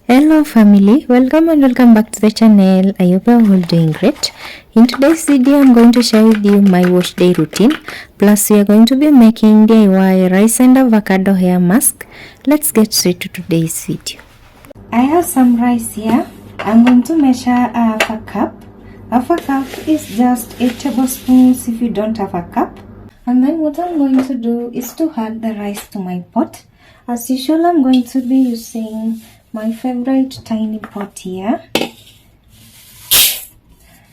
Hello family, welcome and welcome back to the channel. I hope you're all doing great. In today's video I'm going to share with you my wash day routine, plus we are going to be making DIY rice and avocado hair mask. Let's get straight to today's video. I have some rice here. I'm going to measure half a cup. Half a cup is just 8 tablespoons if you don't have a cup. And then what I'm going to do is to add the rice to my pot. As usual, I'm going to be using my favorite tiny pot here.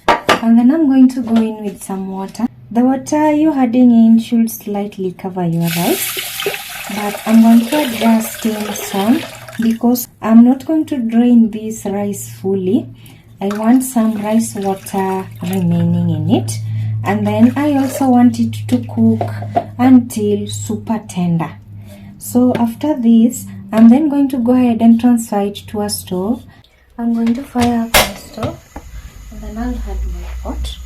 And then I'm going to go in with some water. The water you're adding in should slightly cover your rice. But I'm going to adjust in some because I'm not going to drain this rice fully. I want some rice water remaining in it. And then I also want it to cook until super tender. So after this, I'm then going to go ahead and transfer it to a stove. I'm going to fire up my stove and then I'll add my pot.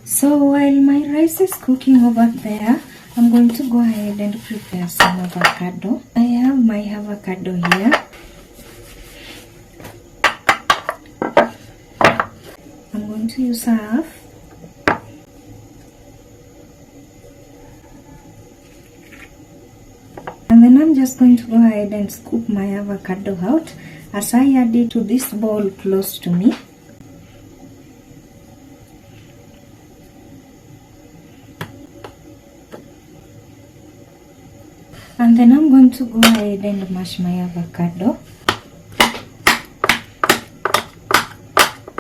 So while my rice is cooking over there, I'm going to go ahead and prepare some avocado. I have my avocado here. I'm going to use half. And then I'm just going to go ahead and scoop my avocado out as I add it to this bowl close to me. And then I'm going to go ahead and mash my avocado.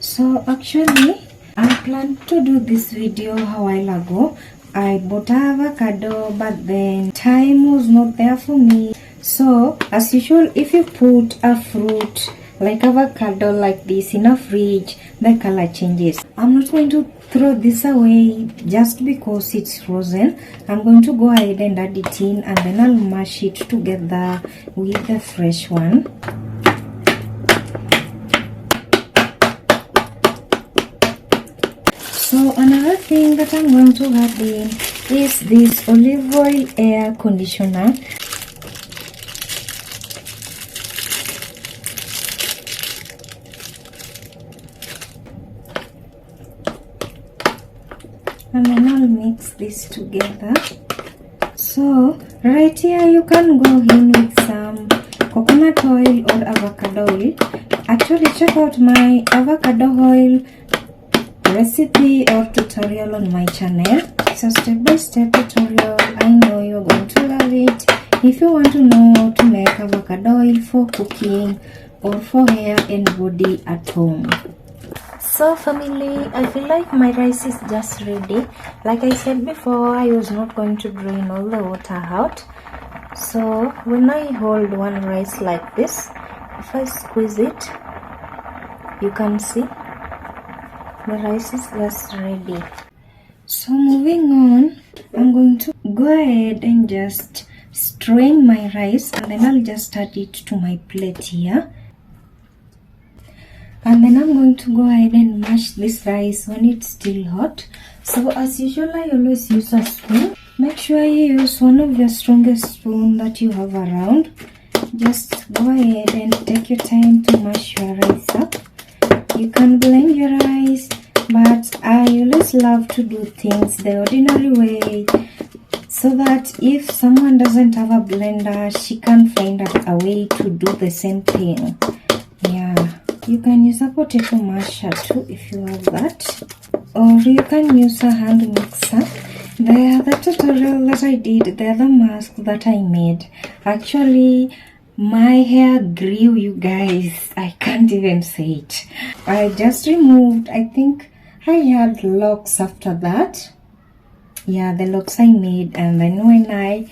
So actually, I planned to do this video a while ago. I bought avocado, but then time was not there for me. So as usual, if you put a fruit like avocado like this in a fridge, the color changes. I'm not going to throw this away just because it's frozen. I'm going to go ahead and add it in, and then I'll mash it together with the fresh one. So another thing that I'm going to add in is this olive oil air conditioner. And then I'll mix this together. So right here you can go in with some coconut oil or avocado oil. Actually check out my avocado oil recipe or tutorial on my channel. It's a step-by-step tutorial. I know you're going to love it. If you want to know how to make avocado oil for cooking or for hair and body at home. So family, I feel like my rice is just ready. Like I said before, I was not going to drain all the water out. So when I hold one rice like this, if I squeeze it, you can see the rice is just ready. So moving on, I'm going to go ahead and just strain my rice, and then I'll just add it to my plate here. And then I'm going to go ahead and mash this rice when it's still hot. So as usual, I always use a spoon. Make sure you use one of the strongest spoon that you have around. Just go ahead and take your time to mash your rice up. You can blend your rice, but I always love to do things the ordinary way, so that if someone doesn't have a blender, she can find a way to do the same thing. Yeah, you can use a potato masher too if you have that, or you can use a hand mixer. The other tutorial that I did, the other mask that I made, actually my hair grew, you guys. I can't even say it. I just removed, I think I had locks after that. Yeah, the locks I made, and then when I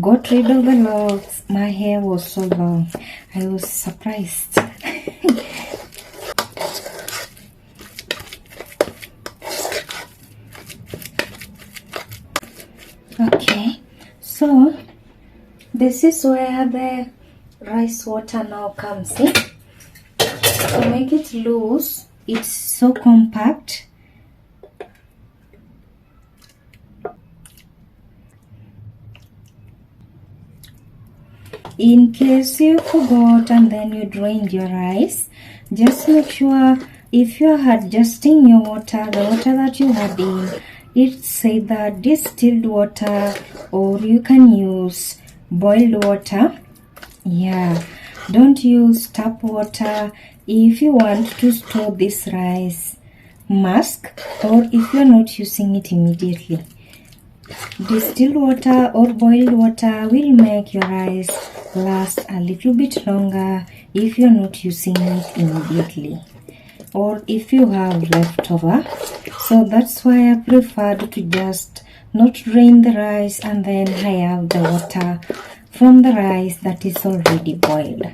got rid of the locks, my hair was so long. I was surprised. Okay, so this is where the rice water now comes in. To make it loose, it's so compact. In case you forgot and then you drained your rice, just make sure if you are adjusting your water, the water that you had in, it say that distilled water, or you can use boiled water. Yeah, don't use tap water if you want to store this rice mask, or if you're not using it immediately. Distilled water or boiled water will make your rice last a little bit longer if you're not using it immediately, or if you have leftover. So that's why I preferred to just not drain the rice and then I have the water from the rice that is already boiled.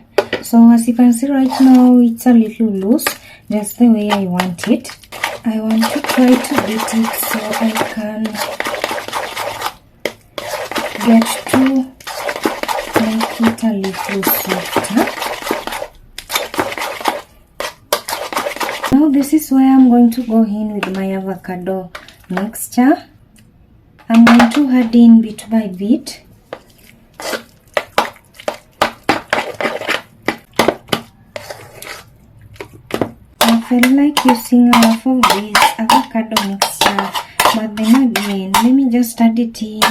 So as you can see right now, it's a little loose, just the way I want it. I want to try to beat it so I can get to make it a little softer. Now this is where I'm going to go in with my avocado mixture. I'm going to add in bit by bit. I feel like using half of this avocado mixture, but then again, let me just add it in,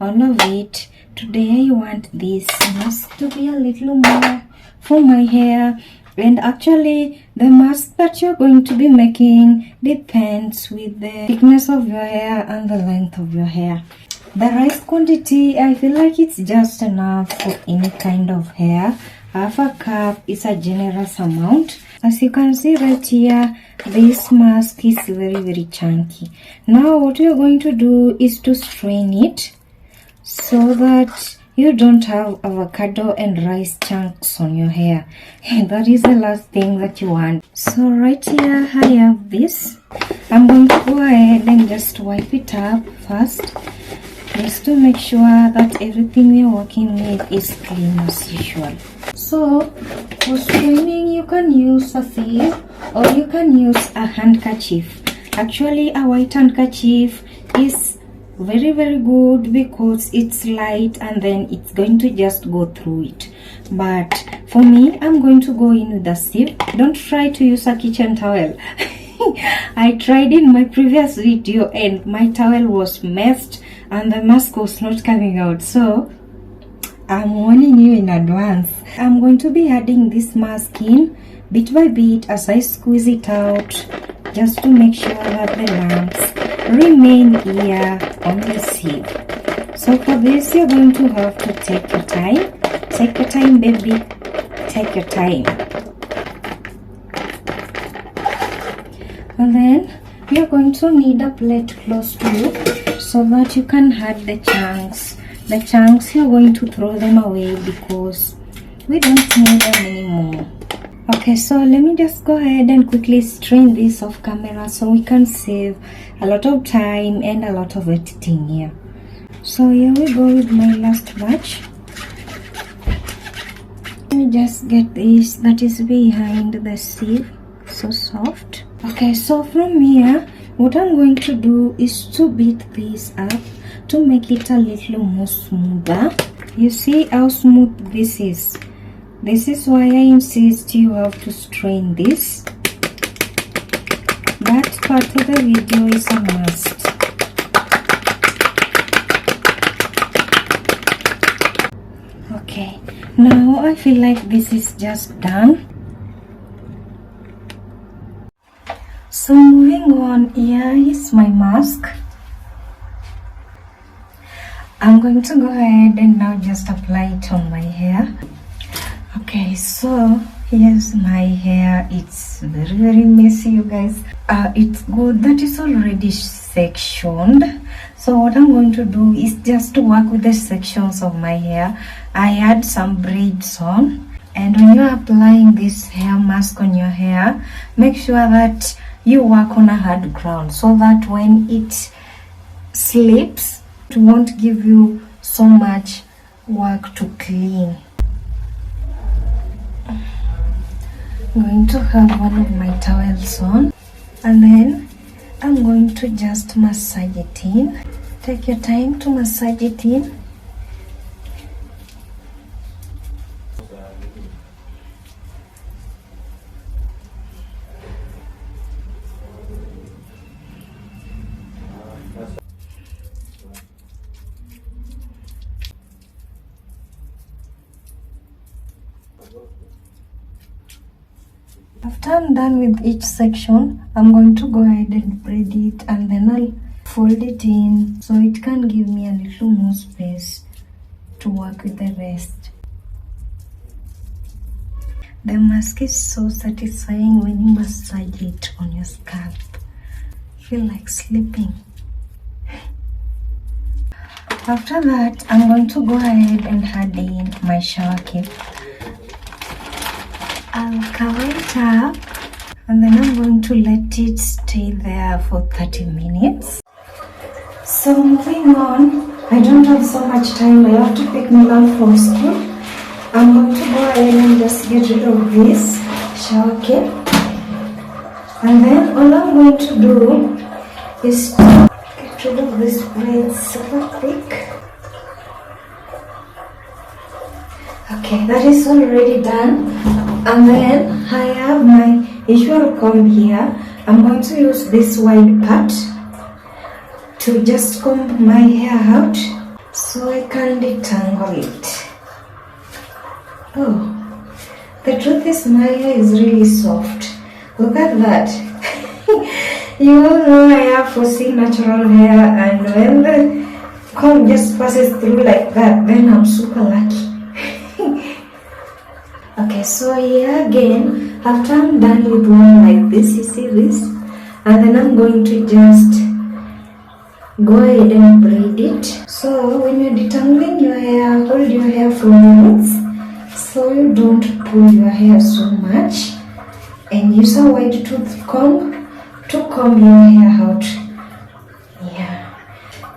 all of it. Today I want this mask to be a little more for my hair, and actually the mask that you're going to be making depends with the thickness of your hair and the length of your hair. The rice quantity, I feel like it's just enough for any kind of hair. Half a cup is a generous amount. As you can see right here, this mask is very chunky. Now what you're going to do is to strain it so that you don't have avocado and rice chunks on your hair. That is the last thing that you want. So right here I have this. I'm going to go ahead and just wipe it up first, just to make sure that everything we're working with is clean as usual. So for straining, you can use a sieve or you can use a handkerchief. Actually a white handkerchief is very good because it's light and then it's going to just go through it. But for me, I'm going to go in with a sieve. Don't try to use a kitchen towel. I tried in my previous video and my towel was messed and the mask was not coming out. So I'm warning you in advance. I'm going to be adding this mask in bit by bit as I squeeze it out, just to make sure that the lumps remain here on the sieve. So for this, you're going to have to take your time. Take your time, baby. Take your time. And then you're going to need a plate close to you so that you can add the chunks. The chunks, you're going to throw them away because we don't need them anymore. Okay, so let me just go ahead and quickly strain this off camera so we can save a lot of time and a lot of editing here. So here we go with my last batch. Let me just get this that is behind the sieve, so soft. Okay, so from here, what I'm going to do is to beat this up to make it a little more smoother. You see how smooth this is. This is why I insist you have to strain this. That part of the video is a must. Okay, now I feel like this is just done. So moving on, here is my mask. I'm going to go ahead and now just apply it on my hair. Okay, so here's my hair. It's very messy, you guys. It's good that it's already sectioned. So what I'm going to do is just to work with the sections of my hair. I had some braids on, and when you're applying this hair mask on your hair, make sure that you work on a hard ground so that when it slips, it won't give you so much work to clean. I'm going to have one of my towels on, and then I'm going to just massage it in. Take your time to massage it in. After I'm done with each section, I'm going to go ahead and braid it, and then I'll fold it in so it can give me a little more space to work with the rest. The mask is so satisfying when you massage it on your scalp. Feel like sleeping. After that, I'm going to go ahead and add in my shower cap. I'll cover it up, and then I'm going to let it stay there for 30 minutes. So moving on, I don't have so much time. I have to pick Milan from school. I'm going to go ahead and just get rid of this shower cap. And then all I'm going to do is to get rid of this braid super quick. Okay, that is already done. And then I have my usual comb here. I'm going to use this wide part to just comb my hair out so I can detangle it. Oh, the truth is my hair is really soft. Look at that. You all know I have fussy natural hair, and when the comb just passes through like that, then I'm super lucky. Okay, so here again, after I'm done with one like this, you see this, and then I'm going to just go ahead and braid it. So when you're detangling your hair, hold your hair for minutes so you don't pull your hair so much, and use a wide tooth comb to comb your hair out. Yeah,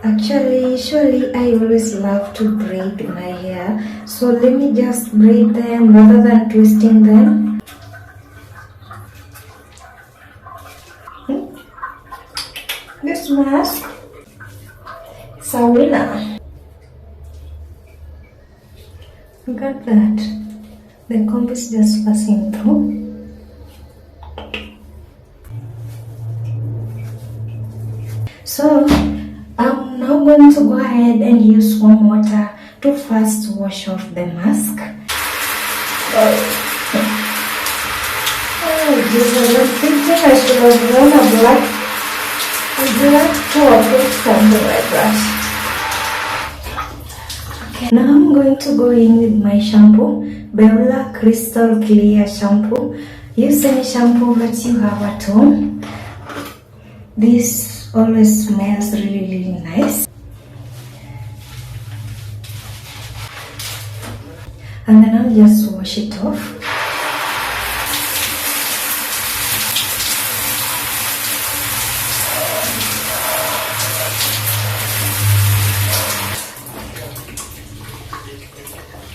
actually, usually I always love to braid my hair, so let me just braid them rather than twisting them. This mask is a winner. Look at that. The comb is just passing through. So I'm now going to go ahead and use warm water to first wash off the mask. Oh Jesus, I'm thinking I should have worn a black top or something like that. Okay, now I'm going to go in with my shampoo, Beulah Crystal Clear Shampoo. Use any shampoo that you have at home. This always smells really nice. And then I'll just wash it off.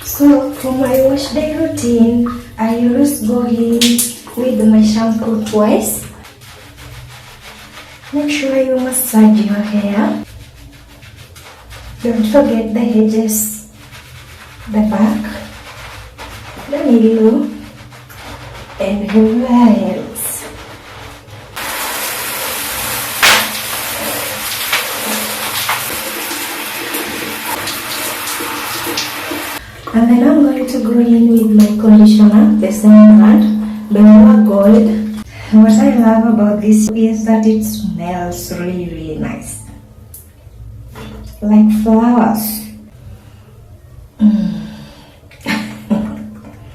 So for my wash day routine, I always go in with my shampoo twice. Make sure you massage your hair. Don't forget the edges, the back, the middle, and everywhere else. And then I'm going to go in with my conditioner, the same brand, Beulah Gold. What I love about this is that it smells really nice, like flowers.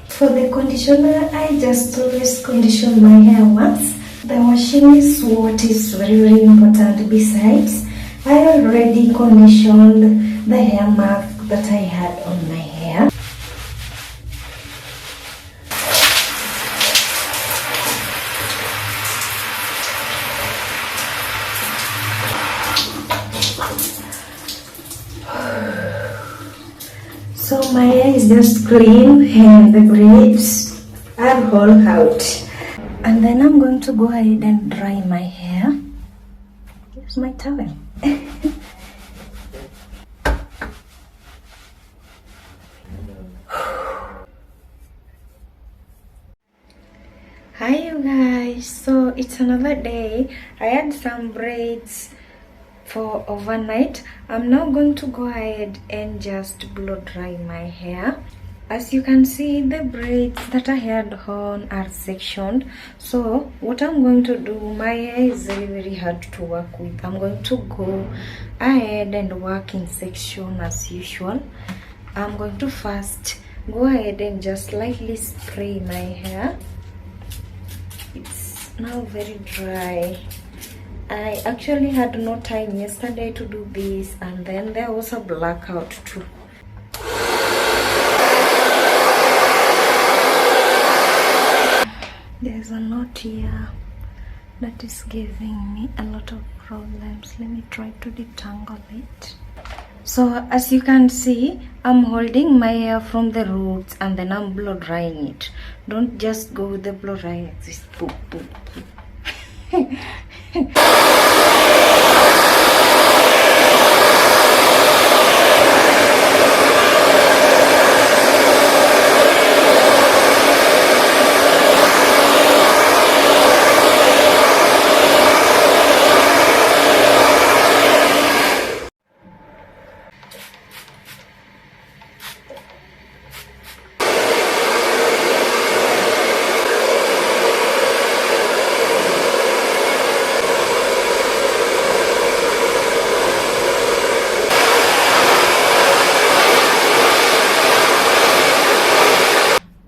For the conditioner, I just always condition my hair once. The washing is what is very important. Besides, I already conditioned the hair mask that I had on my hair. So my hair is just clean and the braids are all out. And then I'm going to go ahead and dry my hair. Here's my towel. Hi you guys, so it's another day. I had some braids for overnight. I'm now going to go ahead and just blow dry my hair. As you can see, the braids that I had on are sectioned. So what I'm going to do, my hair is very hard to work with. I'm going to go ahead and work in section as usual. I'm going to first go ahead and just lightly spray my hair. It's now very dry. I actually had no time yesterday to do this, and then there was a blackout too. There's a knot here that is giving me a lot of problems. Let me try to detangle it. So as you can see, I'm holding my hair from the roots and then I'm blow drying it. Don't just go with the blow dry like this. Boop, boop, boop.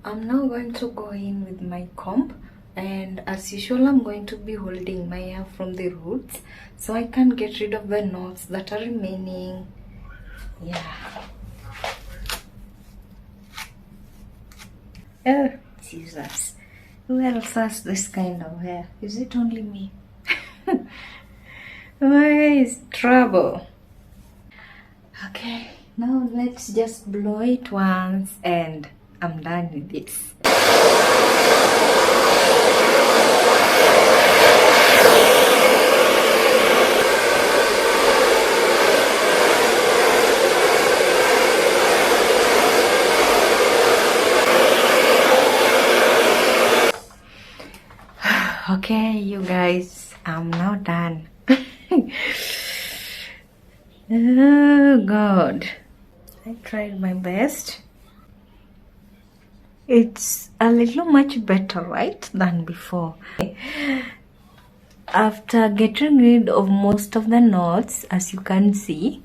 I'm now going to go in with my comb, and as usual I'm going to be holding my hair from the roots so I can get rid of the knots that are remaining. Yeah. Oh Jesus, who else has this kind of hair? Is it only me? Where is trouble? Okay, now let's just blow it once and I'm done with this. Okay, you guys, I'm now done. Oh God, I tried my best. It's a little much better, right, than before. After getting rid of most of the knots, as you can see,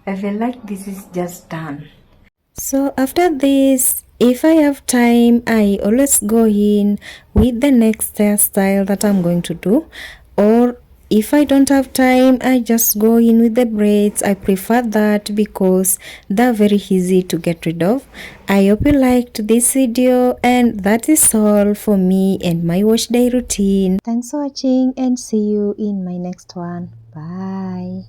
I feel like this is just done. So after this, if I have time, I always go in with the next hairstyle that I'm going to do, or if I don't have time, I just go in with the braids. I prefer that because they're very easy to get rid of. I hope you liked this video, and that is all for me and my wash day routine. Thanks for watching and see you in my next one. Bye.